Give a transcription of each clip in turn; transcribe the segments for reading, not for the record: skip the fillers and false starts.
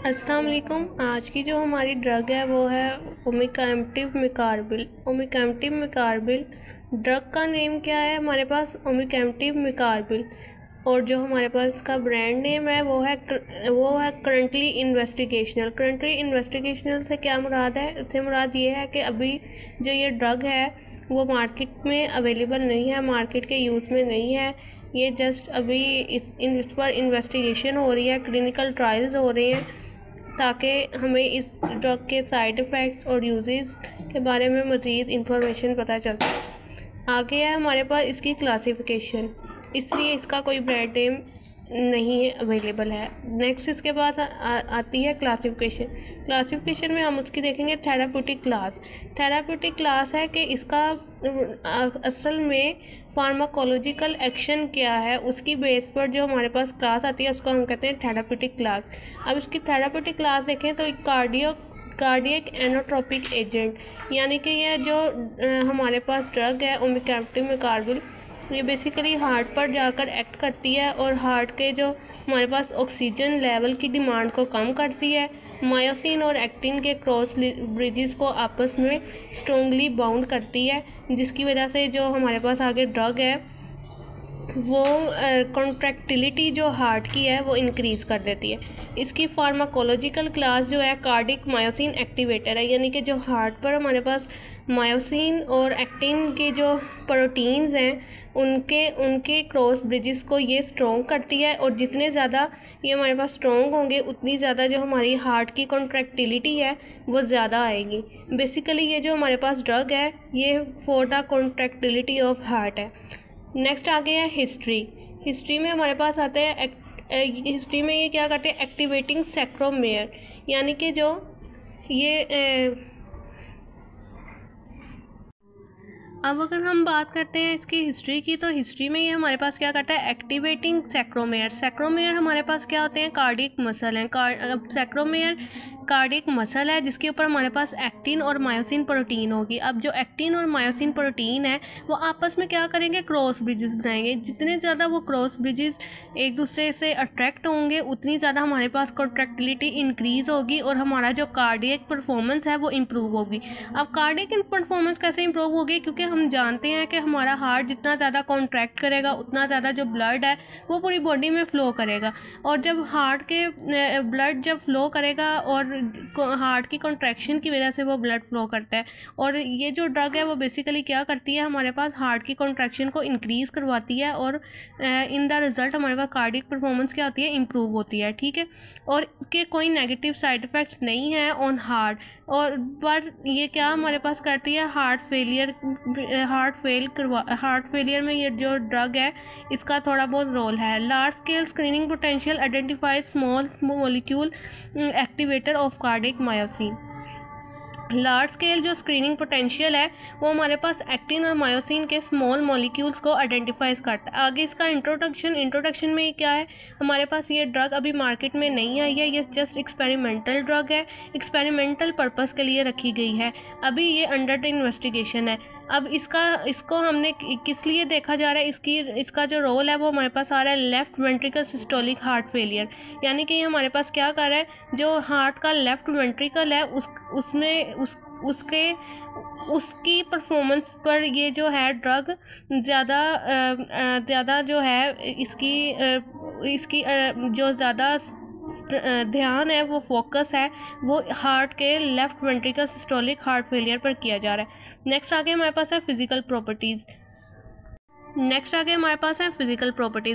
अस्सलाम वालेकुम। आज की जो हमारी ड्रग है वो है ओमिकैम्पटिव मेकारबिल। ओमिकैम्पटिव मेकारबिल ड्रग का नेम क्या है हमारे पास? ओमिकैम्पटिव मेकारबिल। और जो हमारे पास इसका ब्रांड नेम है वो है करंटली इन्वेस्टिगेशनल। करंटली इन्वेस्टिगेशनल से क्या मुराद है? इससे मुराद ये है कि अभी जो ये ड्रग है वो मार्केट में अवेलेबल नहीं है, मार्केट के यूज़ में नहीं है। ये जस्ट अभी इस पर इन्वेस्टिगेशन हो रही है, क्लिनिकल ट्रायल्स हो रहे हैं, ताकि हमें इस ड्रग के साइड इफ़ेक्ट्स और यूजेस के बारे में मज़ीद इंफॉर्मेशन पता चल सके। आगे है हमारे पास इसकी क्लासिफिकेशन, इसलिए इसका कोई ब्रांड नेम नहीं है, अवेलेबल है। नेक्स्ट इसके बाद आती है क्लासिफिकेशन। क्लासिफिकेशन में हम उसकी देखेंगे थेराप्यूटिक क्लास। थेराप्यूटिक क्लास है कि इसका असल में फार्माकोलॉजिकल एक्शन क्या है, उसकी बेस पर जो हमारे पास क्लास आती है उसको हम कहते हैं थेराप्यूटिक क्लास। अब इसकी थेराप्यूटिक क्लास देखें तो कार्डियक एनोट्रोपिक एजेंट, यानी कि यह जो हमारे पास ड्रग है ओमिकैम्पटिव मेकारबिल, ये बेसिकली हार्ट पर जाकर एक्ट करती है और हार्ट के जो हमारे पास ऑक्सीजन लेवल की डिमांड को कम करती है। मायोसिन और एक्टिन के क्रॉस ब्रिजेस को आपस में स्ट्रॉन्गली बाउंड करती है, जिसकी वजह से जो हमारे पास आगे ड्रग है वो कॉन्ट्रैक्टिलिटी जो हार्ट की है वो इंक्रीज़ कर देती है। इसकी फार्माकोलॉजिकल क्लास जो है कार्डिक मायोसिन एक्टिवेटर है, यानी कि जो हार्ट पर हमारे पास मायोसिन और एक्टिन के जो प्रोटीन्स हैं उनके क्रॉस ब्रिजेस को ये स्ट्रॉन्ग करती है, और जितने ज़्यादा ये हमारे पास स्ट्रॉन्ग होंगे उतनी ज़्यादा जो हमारी हार्ट की कॉन्ट्रैक्टिलिटी है वो ज़्यादा आएगी। बेसिकली ये जो हमारे पास ड्रग है ये for the contractility of heart है। नेक्स्ट आगे है हिस्ट्री। हिस्ट्री में हमारे पास आते हैं हिस्ट्री में ये क्या करते हैं, एक्टिवेटिंग सेक्रोमेयर, यानी कि जो ये अब अगर हम बात करते हैं इसकी हिस्ट्री की, तो हिस्ट्री में ये हमारे पास क्या करता है, एक्टिवेटिंग सेक्रोमेयर। सेक्रोमेयर हमारे पास क्या होते हैं, कार्डियक मसल हैं। सेक्रोमेयर कार्डियक मसल है जिसके ऊपर हमारे पास एक्टिन और मायोसिन प्रोटीन होगी। अब जो एक्टिन और मायोसिन प्रोटीन है वो आपस में क्या करेंगे, क्रॉस ब्रिजेस बनाएंगे। जितने ज़्यादा वो क्रॉस ब्रिजेस एक दूसरे से अट्रैक्ट होंगे उतनी ज़्यादा हमारे पास कॉन्ट्रैक्टिलिटी इंक्रीज़ होगी और हमारा जो कार्डियक परफॉर्मेंस है वो इम्प्रूव होगी। अब कार्डियक परफॉर्मेंस कैसे इम्प्रूव होगी? क्योंकि हम जानते हैं कि हमारा हार्ट जितना ज़्यादा कॉन्ट्रैक्ट करेगा उतना ज़्यादा जो ब्लड है वो पूरी बॉडी में फ़्लो करेगा, और जब हार्ट के ब्लड जब फ्लो करेगा और हार्ट की कॉन्ट्रैक्शन की वजह से वो ब्लड फ्लो करता है, और ये जो ड्रग है वो बेसिकली क्या करती है, हमारे पास हार्ट की कॉन्ट्रैक्शन को इंक्रीज़ करवाती है, और इन द रिज़ल्ट हमारे पास कार्डियक परफॉर्मेंस क्या होती है, इम्प्रूव होती है। ठीक है, और इसके कोई नेगेटिव साइड इफ़ेक्ट्स नहीं है ऑन हार्ट, और पर ये क्या हमारे पास करती है, हार्ट फेलियर में ये जो ड्रग है इसका थोड़ा बहुत रोल है। Large scale screening potential identify small molecule activator of cardiac myosin. Large scale जो स्क्रीनिंग पोटेंशियल है वो हमारे पास एक्टिन और मायोसिन के स्मॉल मॉलिक्यूल्स को आइडेंटिफाई करता है। आगे इसका इंट्रोडक्शन में ये क्या है, हमारे पास ये ड्रग अभी मार्केट में नहीं आई है, ये जस्ट एक्सपेरिमेंटल ड्रग है, एक्सपेरिमेंटल पर्पस के लिए रखी गई है, अभी ये अंडर इन्वेस्टिगेशन है। अब इसको हमने किस लिए देखा जा रहा है, इसका जो रोल है वो हमारे पास आ रहा है left ventricle systolic heart failure, यानी कि ये हमारे पास क्या कर रहा है, जो हार्ट का लेफ्ट वेंट्रिकल है उसकी परफॉर्मेंस पर ये जो है ड्रग ज़्यादा जो है इसकी जो ज़्यादा ध्यान है वो फोकस है वो हार्ट के left ventricle systolic heart failure पर किया जा रहा है। नेक्स्ट आगे हमारे पास है फिजिकल प्रॉपर्टीज़।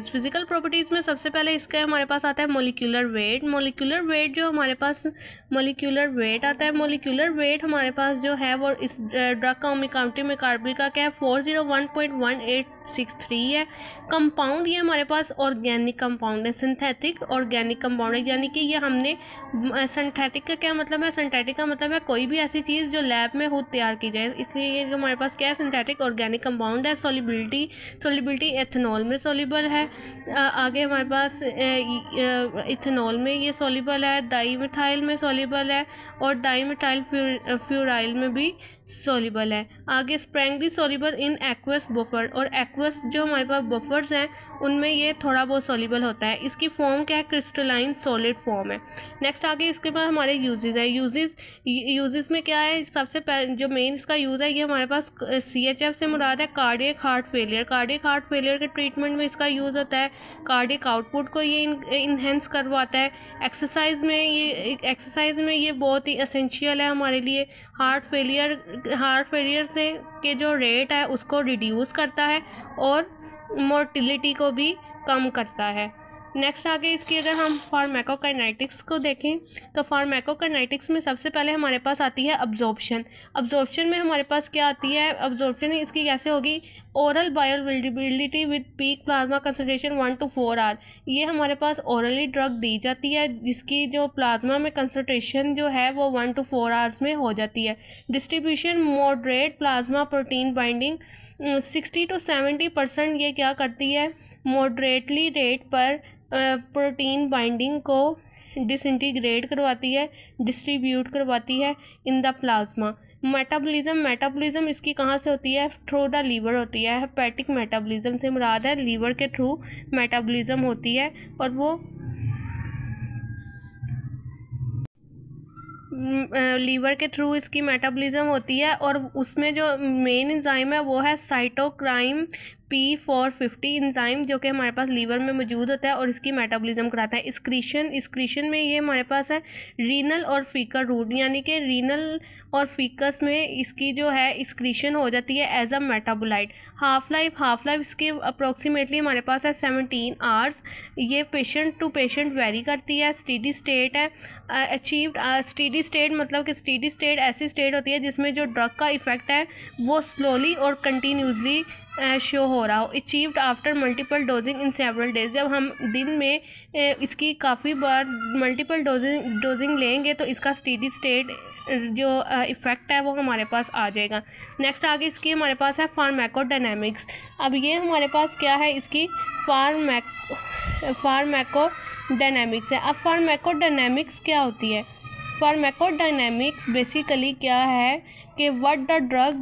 फिजिकल प्रॉपर्टीज़ में सबसे पहले इसका हमारे पास आता है मोलिकुलर वेट। मोलिकुलर वेट जो हमारे पास आता है, मोलिकुलर वेट हमारे पास जो है वो इस ड्रग का ओमिकैम्पटिव मेकारबिल का क्या है, 401.1863 है। कंपाउंड ये हमारे पास ऑर्गेनिक कंपाउंड है, सिंथेटिक ऑर्गेनिक कंपाउंड है, यानी कि ये हमने सिंथेटिक का क्या मतलब है, सिंथेटिक का मतलब है कोई भी ऐसी चीज़ जो लैब में खुद तैयार की जाए, इसलिए ये हमारे पास क्या है, सिंथेटिक ऑर्गेनिक कंपाउंड है। सॉल्युबिलिटी सोलिबिलिटी एथेनॉल में सोलिबल है। आगे हमारे पास इथेनॉल में ये सोलिबल है, डाईमिथाइल में सोलिबल है और डाईमिथाइल फ्यूराइल में भी सोलिबल है। आगे sparingly soluble in aqueous buffer, और एक्वस जो हमारे पास बफर्स हैं उनमें ये थोड़ा बहुत सोलिबल होता है। इसकी फॉर्म क्या है, क्रिस्टलाइन सॉलिड फॉर्म है। नेक्स्ट आगे इसके बाद हमारे यूजेस है। यूजेस में क्या है, सबसे पहले जो मेन इसका यूज़ है ये हमारे पास CHF से मुराद है cardiac heart failure. Cardiac heart failure के ट्रीटमेंट में इसका यूज़ होता है। कार्डियक आउटपुट को ये इन्हेंस करवाता है। एक्सरसाइज में ये बहुत ही एसेंशियल है हमारे लिए। हार्ट फेलियर से के जो रेट है उसको रिड्यूस करता है और मोर्टिलिटी को भी कम करता है। नेक्स्ट आगे इसकी अगर हम फार्माकोकाइनेटिक्स को देखें तो फार्माकोकाइनेटिक्स में सबसे पहले हमारे पास आती है अब्जॉर्प्शन में हमारे पास क्या आती है, अब्जॉर्प्शन इसकी कैसे होगी, oral bioavailability with peak plasma concentration 1 to 4 hour. ये हमारे पास ओरली ड्रग दी जाती है जिसकी जो प्लाज्मा में कंसंट्रेशन जो है वो 1 to 4 आवर्स में हो जाती है। Distribution moderate plasma protein binding 60 to 70% ये क्या करती है, मॉडरेटली रेट पर प्रोटीन बाइंडिंग को डिसइंटीग्रेट करवाती है, डिस्ट्रीब्यूट करवाती है इन द प्लाज्मा। मेटाबॉलिज्म इसकी कहाँ से होती है, थ्रू द लीवर होती है। हेपेटिक मेटाबॉलिज्म से मुराद है लीवर के थ्रू मेटाबॉलिज्म होती है और वो लीवर के थ्रू इसकी मेटाबॉलिज्म होती है और उसमें जो मेन एंजाइम है वो है साइटोक्राइम P450 एंजाइम, जो कि हमारे पास लीवर में मौजूद होता है और इसकी मेटाबॉलिज्म कराता है। इस्क्रीशन में ये हमारे पास है रीनल और फीकल रूट, यानी कि रीनल और फीकस में इसकी जो है इस्क्रीशन हो जाती है as a metabolite. Half life इसकी अप्रोक्सीमेटली हमारे पास है 17 आवर्स। ये पेशेंट टू पेशेंट वेरी करती है। स्टेडी स्टेट है अचीव्ड। स्टेडी स्टेट मतलब कि स्टेडी स्टेट ऐसी स्टेट होती है जिसमें जो ड्रग का इफेक्ट है वो स्लोली और कंटिन्यूसली शो हो रहा हो। Achieved after multiple dosing in several days, जब हम दिन में इसकी काफ़ी बार मल्टीपल डोजिंग लेंगे तो इसका स्टेडी स्टेट जो इफ़ेक्ट है वो हमारे पास आ जाएगा। नेक्स्ट आगे इसकी हमारे पास है फार्माकोडायनेमिक्स। अब ये हमारे पास क्या है, इसकी फार्माकोडायनेमिक्स है। अब फार्माकोडायनेमिक्स क्या होती है, फार्माकोडायनेमिक्स बेसिकली क्या है कि what the drug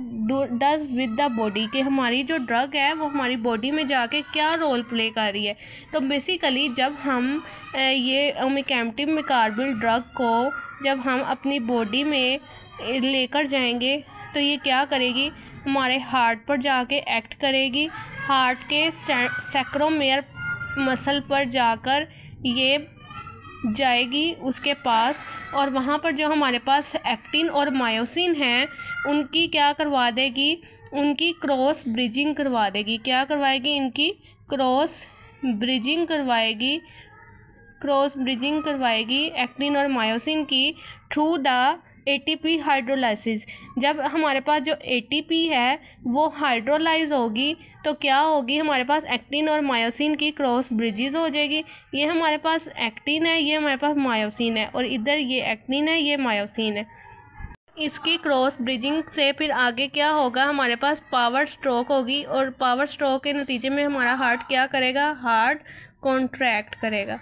does with the body, कि हमारी जो ड्रग है वो हमारी बॉडी में जाके क्या रोल प्ले कर रही है। तो बेसिकली जब हम ये ओमिकेम्टिव मेकारबिल ड्रग को जब हम अपनी बॉडी में लेकर जाएंगे तो ये क्या करेगी, हमारे हार्ट पर जाके एक्ट करेगी। हार्ट के सैक्रोमेयर मसल पर जाकर ये जाएगी उसके पास और वहाँ पर जो हमारे पास एक्टिन और मायोसिन हैं उनकी क्या करवा देगी, उनकी क्रॉस ब्रिजिंग करवा देगी। क्या करवाएगी, इनकी क्रॉस ब्रिजिंग करवाएगी एक्टिन और मायोसिन की थ्रू द ATP हाइड्रोलाइसिस। जब हमारे पास जो ATP है वो हाइड्रोलाइज होगी तो क्या होगी, हमारे पास एक्टिन और मायोसिन की क्रॉस ब्रिजेस हो जाएगी। ये हमारे पास एक्टिन है, ये हमारे पास मायोसिन है और इधर ये एक्टिन है, ये मायोसिन है। इसकी क्रॉस ब्रिजिंग से फिर आगे क्या होगा, हमारे पास पावर स्ट्रोक होगी और पावर स्ट्रोक के नतीजे में हमारा हार्ट क्या करेगा, हार्ट कॉन्ट्रैक्ट करेगा।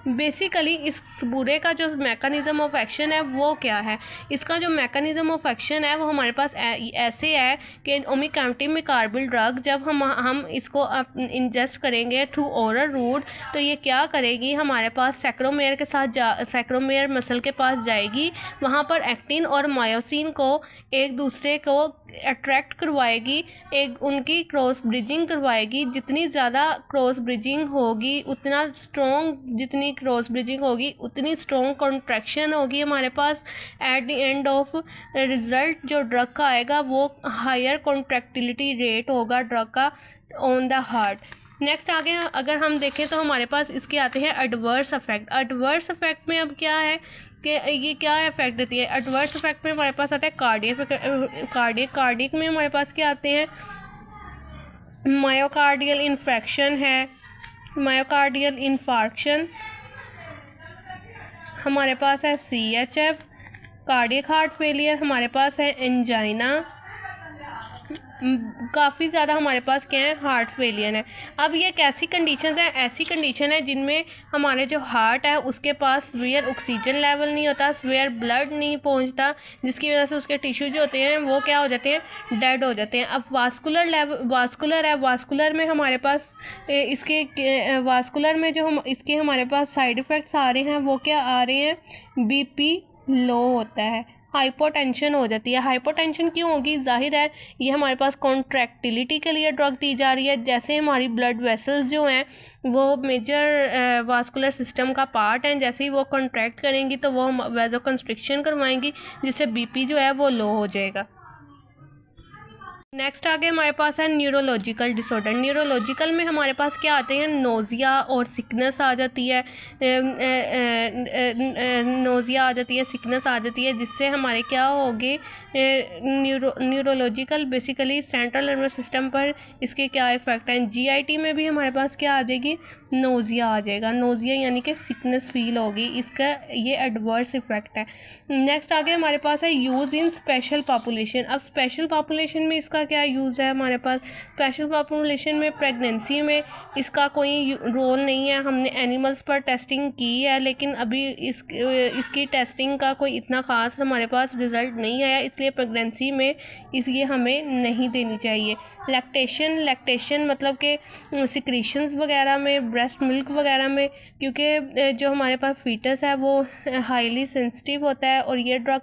बेसिकली इस पूरे का जो मैकेनिज़्म ऑफ एक्शन है वो क्या है, इसका जो मैकेनिज़्म ऑफ एक्शन है वो हमारे पास ऐसे है कि ओमिकेम्टिव मेकारबिल ड्रग जब हम इसको इंजेस्ट करेंगे थ्रू ओरल रूट तो ये क्या करेगी, हमारे पास सैक्रोमेयर के साथ सैक्रोमेयर मसल के पास जाएगी। वहाँ पर एक्टिन और मायोसिन को एक दूसरे को अट्रैक्ट करवाएगी, एक उनकी क्रॉस ब्रिजिंग करवाएगी। जितनी ज़्यादा क्रॉस ब्रिजिंग होगी उतना स्ट्रॉन्ग, जितनी क्रॉस ब्रिजिंग होगी उतनी स्ट्रॉन्ग कॉन्ट्रैक्शन होगी हमारे पास। At the end of result जो ड्रग का आएगा वो हायर कॉन्ट्रैक्टिलिटी रेट होगा ड्रग का ऑन द हार्ट। नेक्स्ट आगे अगर हम देखें तो हमारे पास इसके आते हैं एडवर्स इफेक्ट। एडवर्स इफेक्ट में अब क्या है कि ये क्या इफेक्ट देती है, एडवर्स इफेक्ट में हमारे पास आता है कार्डियक में हमारे पास क्या आते हैं, मायोकार्डियल इन्फेक्शन है, मायोकार्डियल इन्फार्क्शन, हमारे पास है CHF, कार्डियक हार्ट फेलियर, हमारे पास है एंजाइना, काफ़ी ज़्यादा हमारे पास क्या है, हार्ट फेलियर है। अब ये कैसी कंडीशंस हैं, ऐसी कंडीशन है जिनमें हमारे जो हार्ट है उसके पास स्वेयर ऑक्सीजन लेवल नहीं होता, स्वेयर ब्लड नहीं पहुंचता, जिसकी वजह से उसके टिश्यू जो होते हैं वो क्या हो जाते हैं, डेड हो जाते हैं। अब वास्कुलर लेवल, वास्कुलर है, वास्कुलर में हमारे पास इसके वास्कुलर में जो हम इसके हमारे पास साइड इफ़ेक्ट्स आ रहे हैं वो क्या आ रहे हैं, बीपी लो होता है, हाइपोटेंशन हो जाती है। हाइपोटेंशन क्यों होगी, जाहिर है ये हमारे पास कॉन्ट्रैक्टिलिटी के लिए ड्रग दी जा रही है। जैसे हमारी ब्लड वेसल्स जो हैं वो मेजर वास्कुलर सिस्टम का पार्ट हैं, जैसे ही वो कॉन्ट्रैक्ट करेंगी तो वो हम वेजो कंस्ट्रिक्शन करवाएंगी, जिससे बीपी जो है वो लो हो जाएगा। नेक्स्ट आगे हमारे पास है न्यूरोलॉजिकल डिसऑर्डर। न्यूरोलॉजिकल में हमारे पास क्या आते हैं, नोज़िया और सिकनेस आ जाती है, नोज़िया आ जाती है, सिकनेस आ जाती है, जिससे हमारे क्या होगे, neurological basically central nervous system पर इसके क्या इफ़ेक्ट हैं। जीआईटी में भी हमारे पास क्या आ जाएगी, नोज़िया आ जाएगा, नोज़िया यानी कि सिकनेस फील होगी, इसका ये एडवर्स इफ़ेक्ट है। नेक्स्ट आगे हमारे पास है यूज़ इन स्पेशल पॉपुलेशन। अब स्पेशल पॉपुलेशन में इसका क्या यूज़ है हमारे पास, स्पेशल पॉपुलेशन में प्रेगनेंसी में इसका कोई रोल नहीं है। हमने एनिमल्स पर टेस्टिंग की है, लेकिन अभी इसकी टेस्टिंग का कोई इतना ख़ास हमारे पास रिज़ल्ट नहीं आया, इसलिए प्रेगनेंसी में ये हमें नहीं देनी चाहिए। लैक्टेशन मतलब कि सिक्रीशंस वगैरह में, ब्रेस्ट मिल्क वगैरह में, क्योंकि जो हमारे पास फीटस है वो हाईली सेंसिटिव होता है और ये ड्रग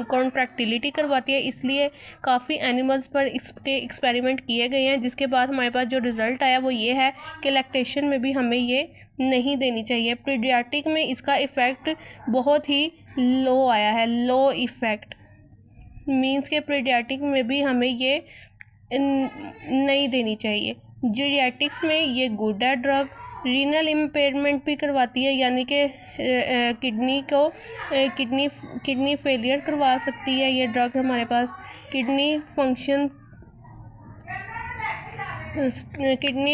कॉन्ट्रैक्टिलिटी करवाती है, इसलिए काफ़ी एनिमल्स पर इसके एक्सपेरिमेंट किए गए हैं, जिसके बाद हमारे पास जो रिज़ल्ट आया वो ये है कि लैक्टेशन में भी हमें ये नहीं देनी चाहिए। पीडियाट्रिक में इसका इफ़ेक्ट बहुत ही लो आया है, लो इफ़ेक्ट मींस के पीडियाट्रिक में भी हमें ये नहीं देनी चाहिए। जीरियाट्रिक्स में ये गुड है ड्रग। रीनल इम्पेयरमेंट भी करवाती है, यानी कि किडनी फेलियर करवा सकती है ये ड्रग हमारे पास। किडनी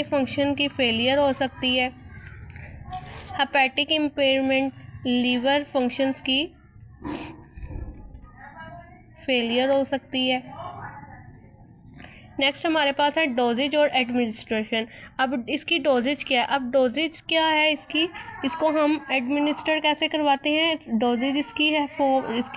फंक्शन की फेलियर हो सकती है। हेपेटिक इम्पेयरमेंट, लीवर फंक्शंस की फेलियर हो सकती है। नेक्स्ट हमारे पास है डोजेज और एडमिनिस्ट्रेशन। अब इसकी डोजेज क्या है, अब डोजेज क्या है इसको हम एडमिनिस्टर कैसे करवाते हैं। डोजेज इसकी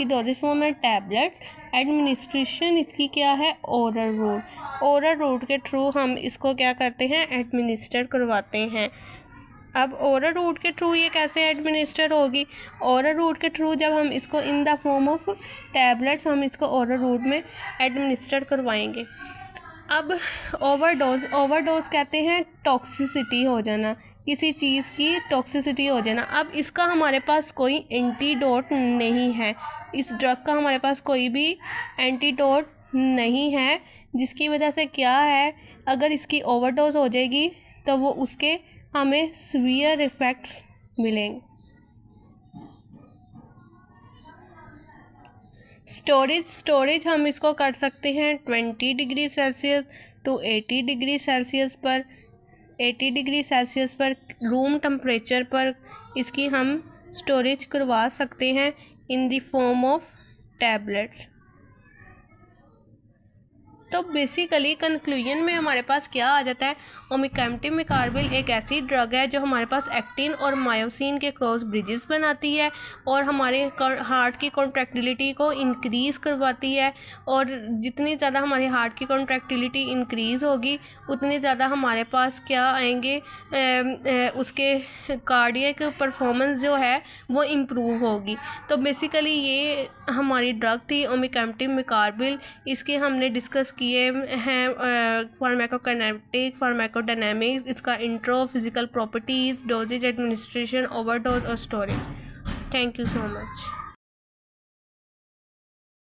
डोजेज फॉर्म है टैबलेट्स। एडमिनिस्ट्रेशन इसकी क्या है, ओरल रूट के थ्रू हम इसको क्या करते हैं, एडमिनिस्टर करवाते हैं। अब ओरल रूट के थ्रू ये कैसे एडमिनिस्टर होगी, ओरल रूट के थ्रू जब हम इसको इन द फॉर्म ऑफ टैबलेट्स हम इसको ओरल रूट में एडमिनिस्टर करवाएंगे। अब ओवरडोज कहते हैं टॉक्सिसिटी हो जाना, किसी चीज़ की टॉक्सिसिटी हो जाना। अब इसका हमारे पास कोई एंटीडोट नहीं है, इस ड्रग का हमारे पास कोई भी एंटीडोट नहीं है, जिसकी वजह से क्या है, अगर इसकी ओवरडोज हो जाएगी तो वो उसके हमें सीवियर इफ़ेक्ट्स मिलेंगे। स्टोरेज हम इसको कर सकते हैं 20 degree Celsius to 80 degree Celsius पर। 80 डिग्री सेल्सियस पर रूम टेम्परेचर पर इसकी हम स्टोरेज करवा सकते हैं in the form of tablets. तो बेसिकली कंक्लूजन में हमारे पास क्या आ जाता है, ओमिकेम्टिव मेकारबिल एक ऐसी ड्रग है जो हमारे पास एक्टिन और मायोसिन के क्रॉस ब्रिजेस बनाती है और हमारे हार्ट की कॉन्ट्रैक्टिलिटी को इंक्रीज़ करवाती है। और जितनी ज़्यादा हमारे हार्ट की कॉन्ट्रैक्टिलिटी इंक्रीज़ होगी उतनी ज़्यादा हमारे पास क्या आएंगे, उसके कार्डियक परफॉर्मेंस जो है वो इम्प्रूव होगी। तो बेसिकली ये हमारी ड्रग थी ओमिकेम्टिव मेकारबिल। इसके हमने डिस्कस किए हैं फार्माकोकाइनेटिक, फार्माकोडायनामिक्स, इसका intro, physical properties, dosages, administration, overdose और storage. Thank you so much.